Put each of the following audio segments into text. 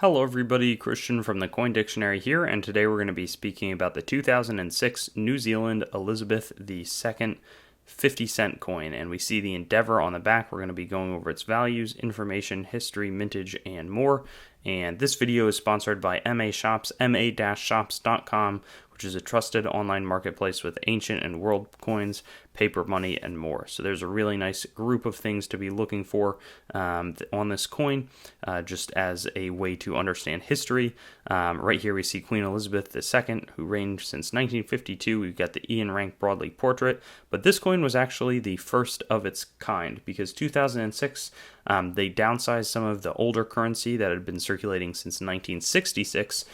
Hello everybody, Christian from the Coin Dictionary here, and today we're going to be speaking about the 2006 New Zealand Elizabeth II 50-cent coin, and we see the Endeavor on the back. We're going to be going over its values, information, history, mintage, and more. And this video is sponsored by MA Shops, ma-shops.com, which is a trusted online marketplace with ancient and world coins, paper money, and more. So there's a really nice group of things to be looking for on this coin, just as a way to understand history. Right here we see Queen Elizabeth II, who reigned since 1952. We've got the Ian Rank Broadley portrait, but this coin was actually the first of its kind because 2006 they downsized some of the older currency that had been circulating since 1966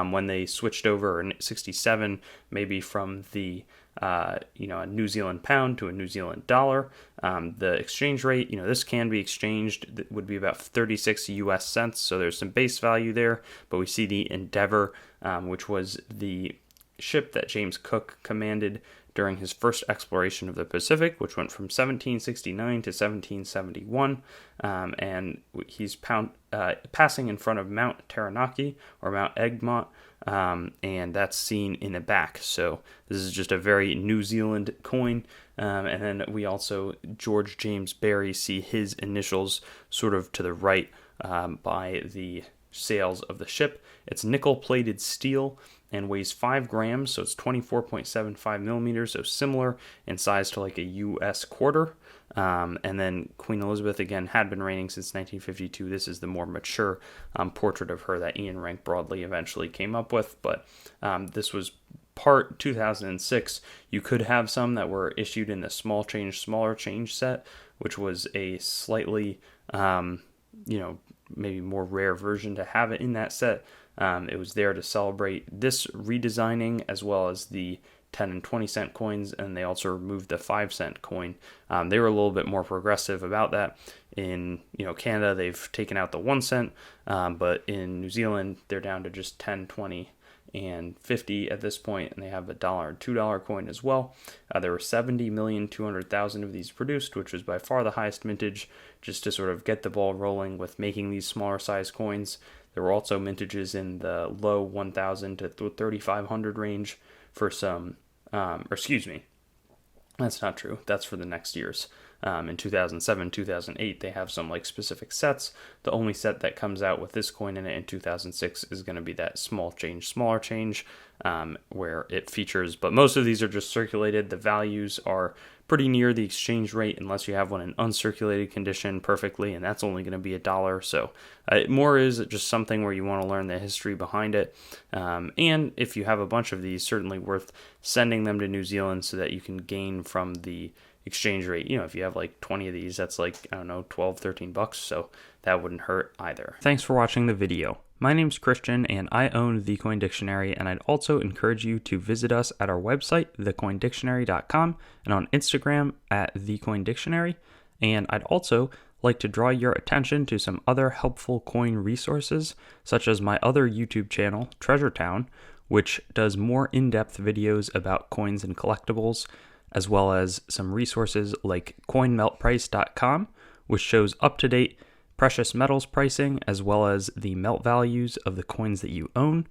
when they switched over in 67, maybe from the a New Zealand pound to a New Zealand dollar. The exchange rate, this can be exchanged, that would be about 36 US cents. So there's some base value there, but we see the Endeavor, which was the ship that James Cook commanded during his first exploration of the Pacific, which went from 1769 to 1771, and he's passing in front of Mount Taranaki or Mount Egmont, and that's seen in the back. So this is just a very New Zealand coin. And then we also, George James Barry, see his initials sort of to the right by the sails of the ship. It's nickel-plated steel and weighs 5 grams, so it's 24.75 millimeters, so similar in size to like a U.S. quarter. And then Queen Elizabeth, again, had been reigning since 1952. This is the more mature portrait of her that Ian Rank Broadley eventually came up with, but this was part 2006. You could have some that were issued in the small change, smaller change set, which was a slightly, maybe more rare version to have it in that set. It was there to celebrate this redesigning as well as the 10 and 20 cent coins, and they also removed the 5 cent coin. They were a little bit more progressive about that. In Canada, they've taken out the 1 cent, but in New Zealand, they're down to just 10, 20, and 50 at this point, and they have a $1 and $2 coin as well. There were 70,200,000 of these produced, which was by far the highest mintage, just to sort of get the ball rolling with making these smaller size coins. There were also mintages in the low 1,000 to 3,500 range for some, excuse me, that's not true. That's for the next years. In 2007, 2008, they have some like specific sets. The only set that comes out with this coin in it in 2006 is going to be that small change, smaller change, where it features. But most of these are just circulated. The values are pretty near the exchange rate unless you have one in uncirculated condition perfectly, and that's only going to be $1. So more is just something where you want to learn the history behind it. And if you have a bunch of these, certainly worth sending them to New Zealand so that you can gain from the exchange rate. If you have like 20 of these, that's like, I don't know, 12, 13 bucks. So that wouldn't hurt either. Thanks for watching the video. My name's Christian and I own The Coin Dictionary, and I'd also encourage you to visit us at our website, thecoindictionary.com, and on Instagram at thecoindictionary. And I'd also like to draw your attention to some other helpful coin resources, such as my other YouTube channel, Treasure Town, which does more in-depth videos about coins and collectibles, as well as some resources like coinmeltprice.com, which shows up-to-date precious metals pricing, as well as the melt values of the coins that you own,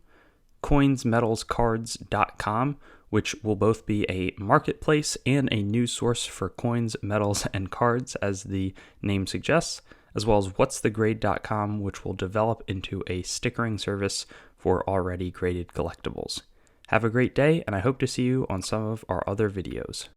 coinsmetalscards.com, which will both be a marketplace and a news source for coins, metals, and cards, as the name suggests, as well as whatsthegrade.com, which will develop into a stickering service for already graded collectibles. Have a great day, and I hope to see you on some of our other videos.